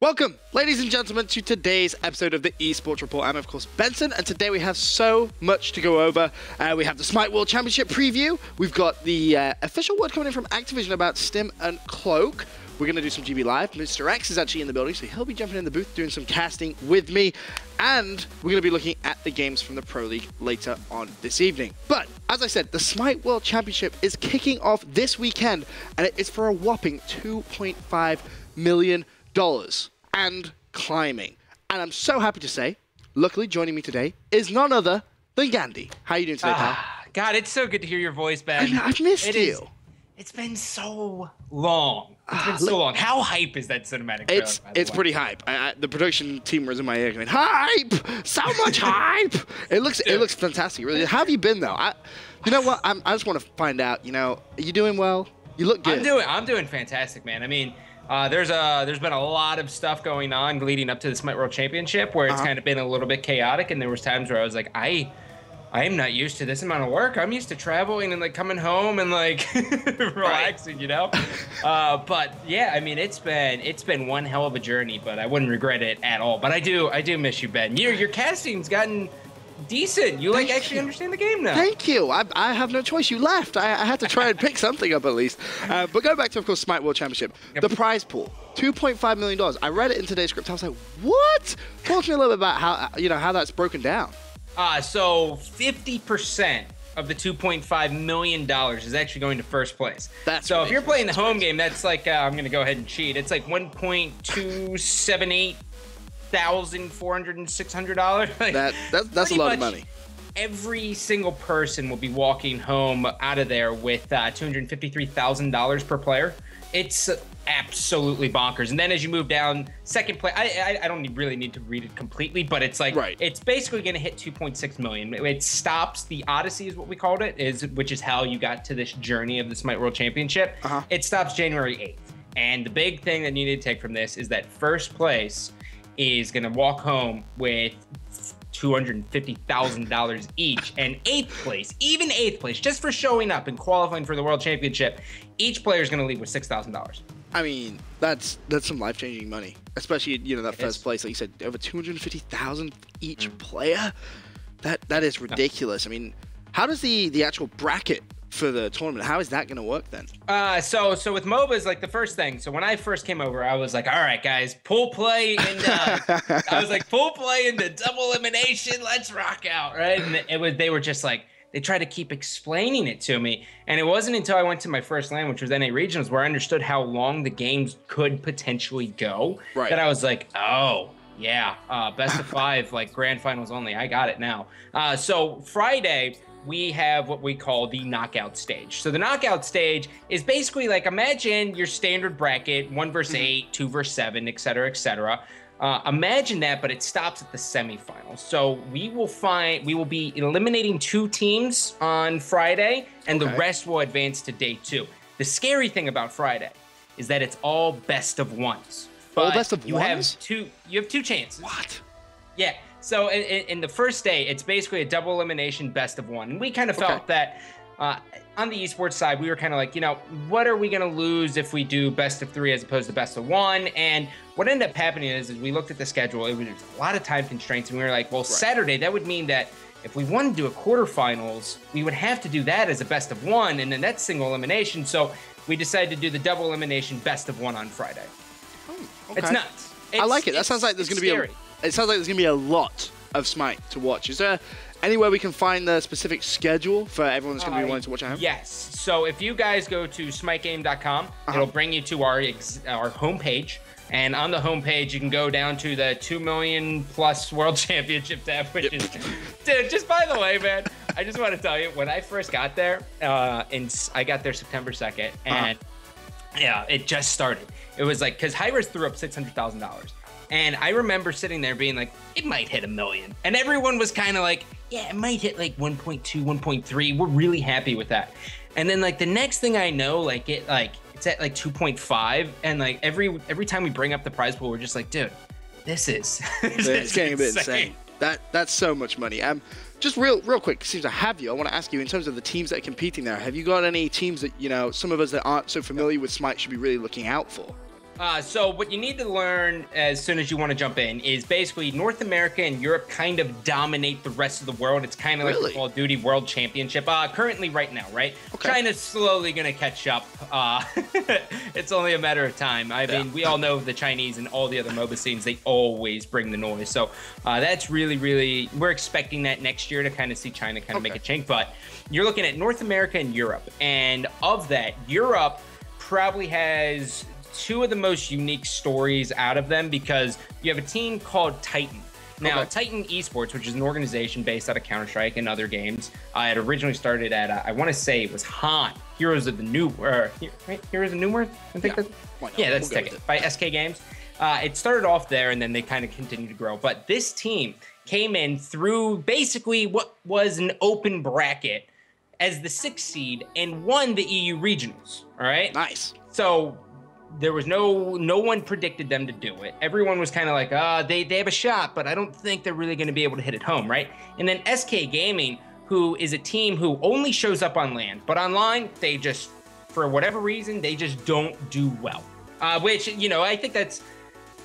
Welcome, ladies and gentlemen, to today's episode of the eSports Report. I'm, of course, Benson, and today we have so much to go over. We have the Smite World Championship preview. We've got the official word coming in from Activision about Stim and Cloak. We're going to do some GB Live. Mr. X is actually in the building, so he'll be jumping in the booth doing some casting with me. And we're going to be looking at the games from the Pro League later on this evening. But, as I said, the Smite World Championship is kicking off this weekend, and it is for a whopping $2.5 million. And climbing. And I'm so happy to say, luckily joining me today is none other than Gandhi. How are you doing today, pal? God, it's so good to hear your voice, Ben. I've missed you. It's been so long. It's been so long. How hype is that cinematic trailer, It's pretty hype. The production team was in my ear going, hype! So much hype! It looks fantastic, really. How have you been, though? You know what? I just want to find out, are you doing well? You look good. I'm doing fantastic, man. I mean, there's been a lot of stuff going on leading up to the Smite World Championship where it's kind of been a little bit chaotic, and there was times where I was like, I am not used to this amount of work. I'm used to traveling and like coming home and like relaxing, But yeah, I mean, it's been one hell of a journey, but I wouldn't regret it at all. But I do miss you, Ben. Your casting's gotten decent. You actually understand the game now. Thank you. I have no choice. You left. I had to try and pick something up at least. But going back to, of course, Smite World Championship, the prize pool, $2.5 million. I read it in today's script. I was like, what? Talk to me a little bit about how that's broken down. So 50% of the $2.5 million is actually going to first place. So if you're playing the home game, that's like, I'm going to go ahead and cheat. It's like $1.278 $1,400-$600. That's a lot of money. Every single person will be walking home out of there with $253,000 per player. It's absolutely bonkers. And then as you move down, second place, I don't really need to read it completely, but it's like, it's basically going to hit 2.6 million. It stops, the Odyssey is what we called it, which is how you got to this journey of the Smite World Championship. It stops January 8th. And the big thing that you need to take from this is that first place is going to walk home with $250,000 each, and even eighth place, just for showing up and qualifying for the World Championship, each player is going to leave with $6,000. I mean, that's some life-changing money, especially that first place, like you said, over $250,000 each player. That is ridiculous. I mean, how does the actual bracket for the tournament, how is that going to work then? So with MOBAs, like the first thing, so when I first came over, I was like, all right, guys, pool play into pool play into double elimination, let's rock out, right? And they were just like, they tried to keep explaining it to me, and it wasn't until I went to my first LAN, which was NA Regionals, where I understood how long the games could potentially go, that I was like, oh yeah, best of 5, like grand finals only, I got it now. So Friday, we have what we call the knockout stage. So the knockout stage is basically like, imagine your standard bracket, 1 versus 8, 2 versus 7, et cetera, et cetera. Imagine that, but it stops at the semifinals. So we will be eliminating 2 teams on Friday, and the rest will advance to day 2. The scary thing about Friday is that it's all best of ones. All best of ones? You have 2 chances. What? Yeah. So in the first day, it's basically a double elimination best of 1. And we kind of felt that on the esports side, we were kind of like, what are we going to lose if we do best of 3 as opposed to best of 1? And what ended up happening is we looked at the schedule. It was a lot of time constraints. And we were like, well, Saturday, that would mean that if we wanted to do a quarterfinals, we would have to do that as a best of 1. And then that's single elimination. So we decided to do the double elimination best of 1 on Friday. It's nuts. I like it. That sounds like there's going to be it sounds like there's going to be a lot of Smite to watch. Is there anywhere we can find the specific schedule for everyone that's going to be wanting to watch at home? Yes. So if you guys go to smitegame.com, it'll bring you to our homepage. And on the homepage, you can go down to the 2 million plus World Championship tab, which is, dude, just by the way, man, I just want to tell you, when I first got there, I got there September 2nd, and yeah, it just started. It was like, because Hi-Rez threw up $600,000. And I remember sitting there being like, it might hit 1 million. And everyone was kind of like, yeah, it might hit like 1.2, 1.3. We're really happy with that. And then like the next thing I know, it's at like 2.5. And like every time we bring up the prize pool, we're just like, dude, this is it's getting a bit insane. That's so much money. Just real quick, since I have you, I want to ask you, in terms of the teams that are competing there, have you got any teams that, some of us that aren't so familiar with Smite should be really looking out for? So what you need to learn as soon as you want to jump in is basically North America and Europe kind of dominate the rest of the world. It's kind of like the Call of Duty World Championship. Currently right now, right? Okay. China's slowly going to catch up. It's only a matter of time. I mean, we all know the Chinese and all the other MOBA scenes, they always bring the noise. So that's really, we're expecting that next year to kind of see China kind of make a change. But you're looking at North America and Europe. And of that, Europe probably has two of the most unique stories out of them because you have a team called Titan. Now, Titan eSports, which is an organization based out of Counter-Strike and other games, it originally started at, I want to say it was Han, Heroes of the New World. Heroes of New World? I think that's by SK Games. It started off there, and then they kind of continued to grow. But this team came in through basically what was an open bracket as the 6th seed and won the EU regionals. All right? Nice. So there was no one predicted them to do it. Everyone was kind of like, they have a shot, but I don't think they're really going to be able to hit it home, right? And then SK Gaming, who is a team who only shows up on land, but online, they just, for whatever reason, they just don't do well. Which, you know, I think that's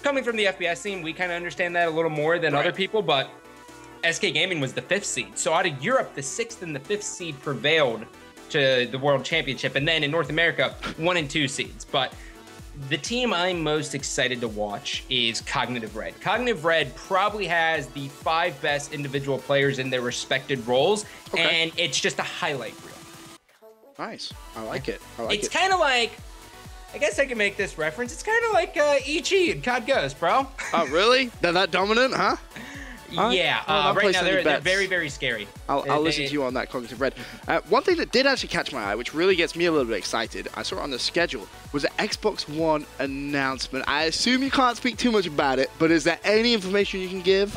coming from the FPS scene. We kind of understand that a little more than other people, but SK Gaming was the 5th seed. So out of Europe, the 6th and the 5th seed prevailed to the World Championship. And then in North America, 1 and 2 seeds. But the team I'm most excited to watch is Cognitive Red. Cognitive Red probably has the 5 best individual players in their respected roles, and it's just a highlight reel. Nice. I like it. It's kind of like, I guess I can make this reference. It's kind of like Ichi and COD Ghost, bro. Oh, really? They're that dominant, huh? Yeah, right now they're very, very scary. I'll listen to you on that, Cognitive Red. One thing that did actually catch my eye, which really gets me a little bit excited, I saw it on the schedule, was an Xbox One announcement. I assume you can't speak too much about it, but is there any information you can give?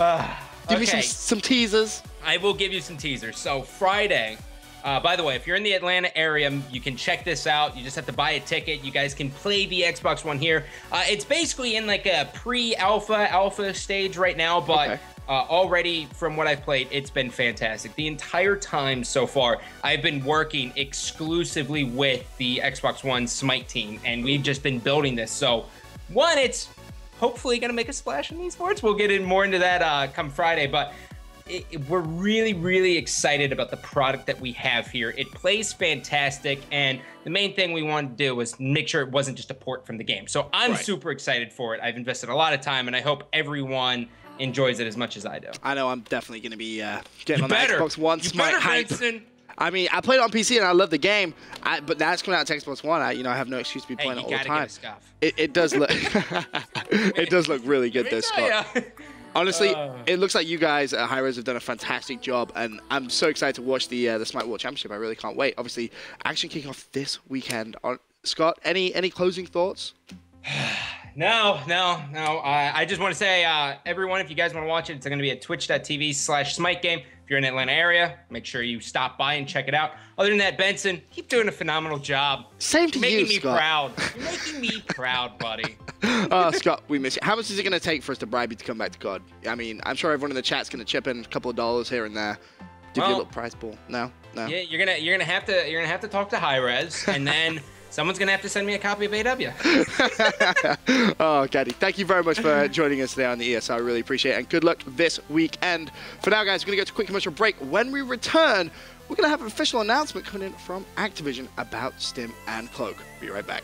Give me some teasers. I will give you some teasers. So Friday, by the way, if you're in the Atlanta area, you can check this out. You just have to buy a ticket. You guys can play the Xbox One here. It's basically in like a alpha stage right now, but already from what I've played, it's been fantastic. The entire time so far, I've been working exclusively with the Xbox One Smite team, and we've just been building this. So, one, it's hopefully going to make a splash in esports. We'll get in more into that come Friday, but we're really, really excited about the product that we have here. It plays fantastic, and the main thing we wanted to do was make sure it wasn't just a port from the game. So I'm super excited for it. I've invested a lot of time, and I hope everyone enjoys it as much as I do. I know I'm definitely going to be getting on the Xbox One Smite hype. Benson. I mean, I played it on PC and I love the game, but now it's coming out to Xbox One. I have no excuse to be playing it all the time. It does look, it does look really good, though, Scott. Honestly, it looks like you guys at Hi-Rez have done a fantastic job, and I'm so excited to watch the Smite World Championship. I really can't wait. Obviously, action kicking off this weekend. Scott, any closing thoughts? No. I just want to say, everyone, if you guys want to watch it, it's going to be at twitch.tv/Smite Game. If you're in the Atlanta area, make sure you stop by and check it out. Other than that, Benson, keep doing a phenomenal job. Same to you, Scott. Making me proud. You're making me proud, buddy. Oh, Scott, we miss you. How much is it going to take for us to bribe you to come back to COD? I mean, I'm sure everyone in the chat's going to chip in a couple of dollars here and there. Give you a little prize pool. No. Yeah, you're gonna have to talk to Hi-Rez, and then someone's gonna have to send me a copy of AW. Oh, Gandhi, thank you very much for joining us today on the ESR. I really appreciate it, and good luck this weekend. For now, guys, we're gonna go to a quick commercial break. When we return, we're gonna have an official announcement coming in from Activision about Stim and Cloak. Be right back.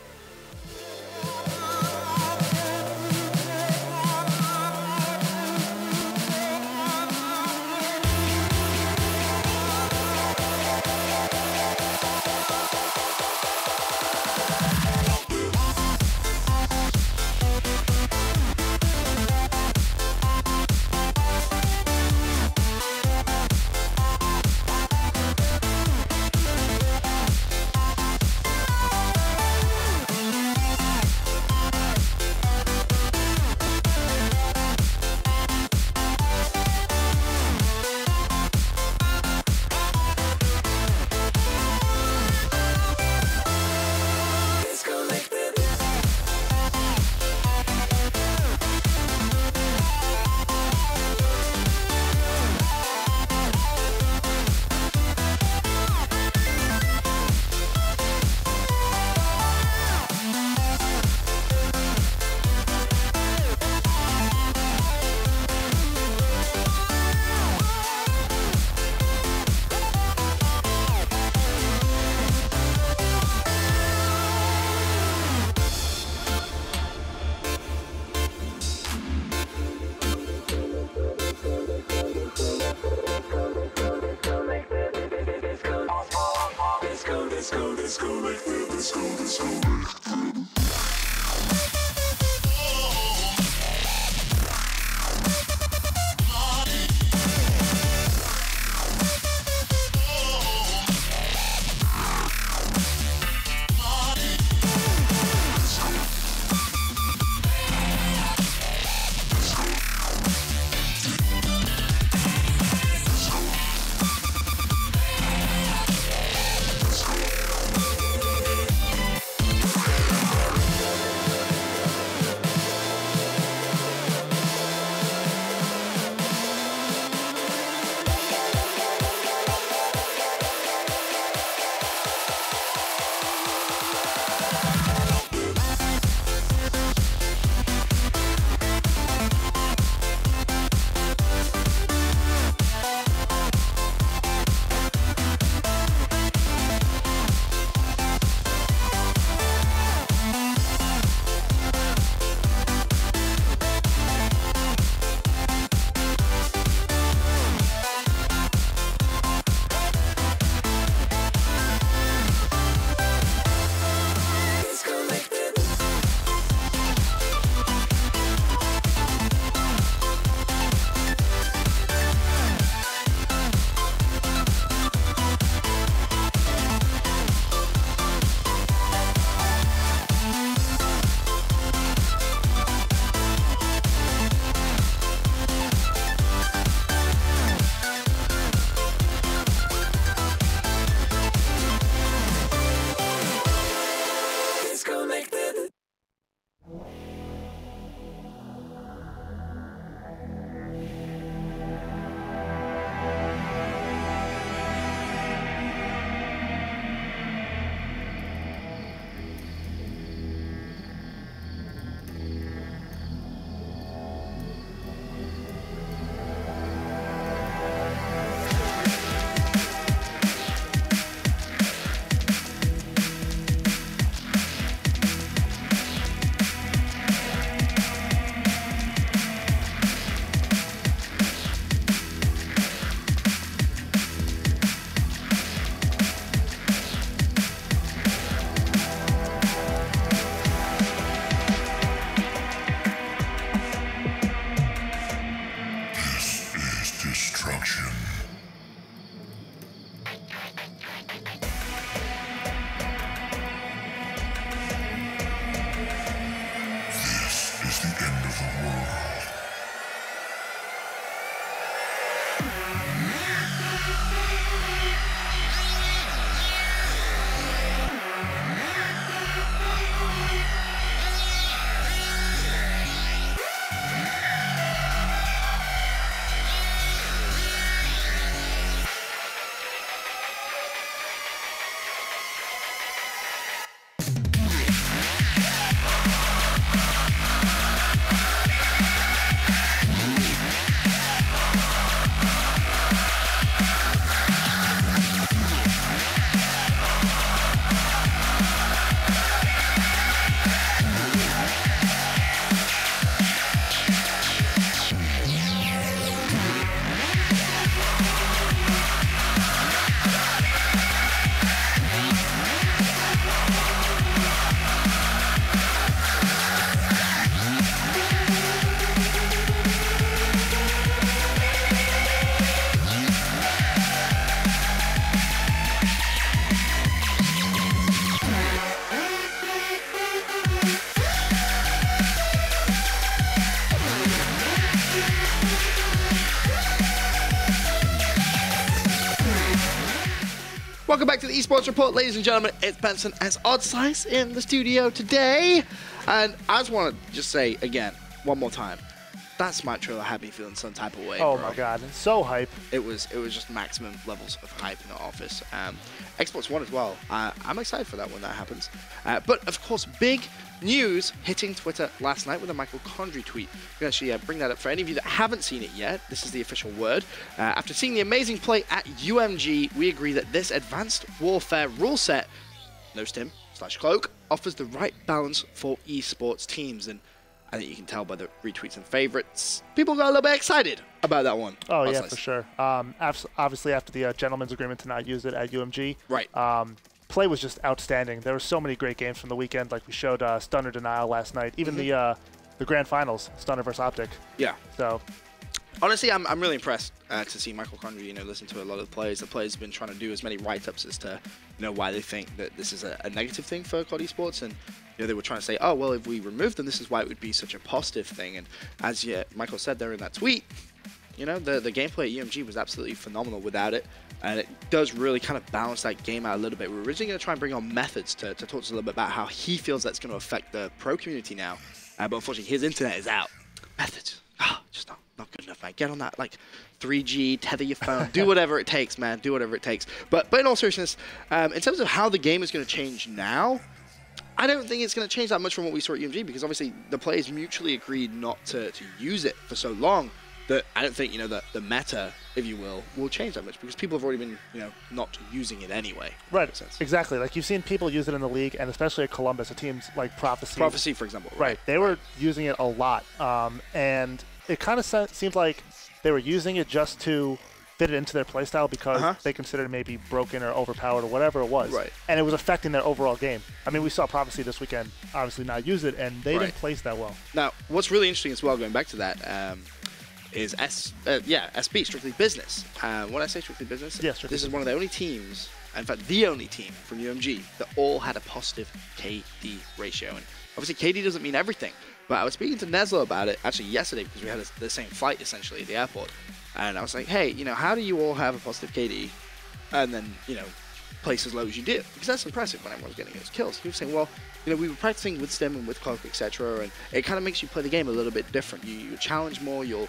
Welcome back to the eSports Report, ladies and gentlemen. It's Benson as Odd Size in the studio today. And I just want to just say again, one more time, that Smite trailer had me feeling some type of way, Oh bro. my god, it's so hype. It was just maximum levels of hype in the office. Xbox One as well. I'm excited for that when that happens. But of course, big news hitting Twitter last night with a Michael Condrey tweet. We actually bring that up for any of you that haven't seen it yet. This is the official word. After seeing the amazing play at UMG, we agree that this advanced warfare rule set, no stim / cloak, offers the right balance for esports teams. And I think you can tell by the retweets and favorites, people got a little bit excited about that one. Oh That's yeah, nice. for sure. Obviously after the gentleman's agreement to not use it at UMG. Right. play was just outstanding. There were so many great games from the weekend. Like we showed Stunner Denial last night. Even the grand finals, Stunner versus Optic. Yeah. So. Honestly, I'm really impressed to see Michael Condrey, listen to a lot of the players. The players have been trying to do as many write-ups as to, why they think that this is a negative thing for COD esports. And, they were trying to say, oh, well, if we remove them, this is why it would be such a positive thing. And as Michael said there in that tweet, the gameplay at UMG was absolutely phenomenal without it. And it does really kind of balance that game out a little bit. We're originally going to try and bring on Methods to talk to us a little bit about how he feels that's going to affect the pro community now. But unfortunately, his internet is out. Methods, just not good enough, man. Get on that 3G, tether your phone, do whatever it takes, man. Do whatever it takes. But in all seriousness, in terms of how the game is going to change now, I don't think it's going to change that much from what we saw at UMG, because obviously the players mutually agreed not to use it for so long that I don't think, the meta, if you will change that much, because people have already been, not using it anyway. Right, exactly. Like, you've seen people use it in the league, and especially at Columbus, teams like Prophecy. Prophecy, for example. Right, they were using it a lot, and it kind of seemed like they were using it just to fit it into their playstyle because they considered it maybe broken or overpowered or whatever it was. Right. And it was affecting their overall game. I mean, we saw Prophecy this weekend obviously not use it, and they didn't place that well. Now, what's really interesting as well, going back to that, is SB, Strictly Business. When I say Strictly Business, yeah, Strictly this is one of the only teams, in fact, the only team from UMG that all had a positive KD ratio. And obviously, KD doesn't mean everything. But I was speaking to Neslo about it actually yesterday, because we had the same flight essentially at the airport. And I was like, hey, how do you all have a positive KD and then, place as low as you did? Because that's impressive when everyone's getting those kills. He was saying, well, we were practicing with Stim and with Cloak, etc. And it kind of makes you play the game a little bit different. You challenge more, you'll,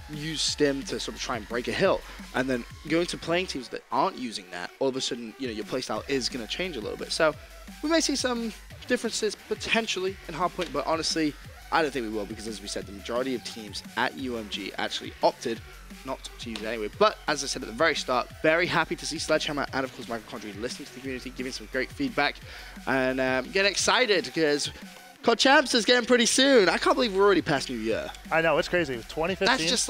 use Stim to sort of try and break a hill. And then going to playing teams that aren't using that, all of a sudden, your playstyle is going to change a little bit. So we may see some differences potentially in Hardpoint, but honestly, I don't think we will, because as we said, the majority of teams at UMG actually opted not to use it anyway. But as I said at the very start, very happy to see Sledgehammer and of course Michael Condrey listening to the community, giving some great feedback, and getting excited because COD Champs is getting pretty soon. I can't believe we're already past New Year. I know, it's crazy. 2015. That's just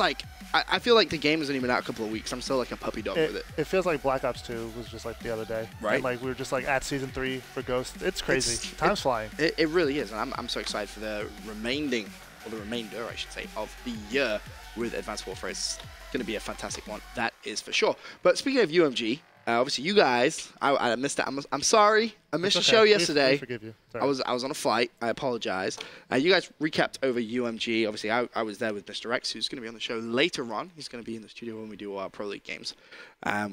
I feel like the game hasn't even out a couple of weeks. I'm still like a puppy dog with it. It feels like Black Ops 2 was just like the other day. Right. And we were just at Season 3 for Ghost. It's crazy. Time's flying. It really is. And I'm so excited for the remainder, I should say, of the year with Advanced Warfare. It's going to be a fantastic one. That is for sure. But speaking of UMG, obviously you guys, I missed that. I'm sorry. I missed the show yesterday. We forgive you. Sorry. I was on a flight. I apologize. You guys recapped over UMG. Obviously, I was there with Mr. X, who's going to be on the show later on. He's going to be in the studio when we do our Pro League games.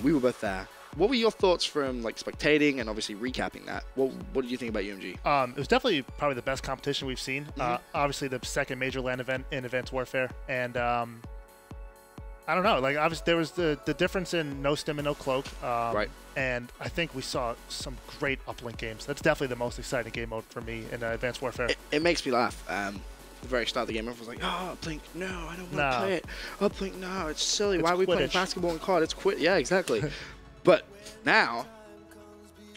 We were both there. What were your thoughts from spectating and obviously recapping that? What did you think about UMG? It was definitely probably the best competition we've seen. Obviously, the second major LAN event in Advanced Warfare, and I don't know. Obviously, there was the difference in no Stim and no Cloak. Right. And I think we saw some great Uplink games. That's definitely the most exciting game mode for me in Advanced Warfare. It makes me laugh. The very start of the game, everyone was like, oh, Uplink, no, I don't want to play it. Uplink, no, it's silly. Why are we playing basketball and COD? It's quit. Yeah, exactly. But now,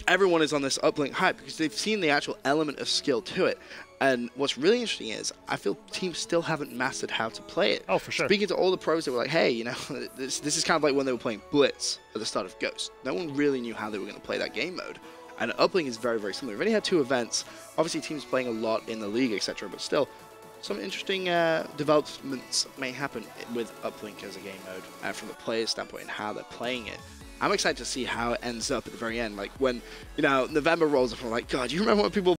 everyone is on this Uplink hype because they've seen the actual element of skill to it. And what's really interesting is I feel teams still haven't mastered how to play it. Oh, for sure. Speaking to all the pros, they were like, hey, this is kind of like when they were playing Blitz at the start of Ghost. No one really knew how they were going to play that game mode. And Uplink is very, very similar. We've only had 2 events. Obviously, teams playing a lot in the league, etc. But still, some interesting developments may happen with Uplink as a game mode from the player's standpoint and how they're playing it. I'm excited to see how it ends up at the very end. Like when, November rolls up and I'm like, God, do you remember when people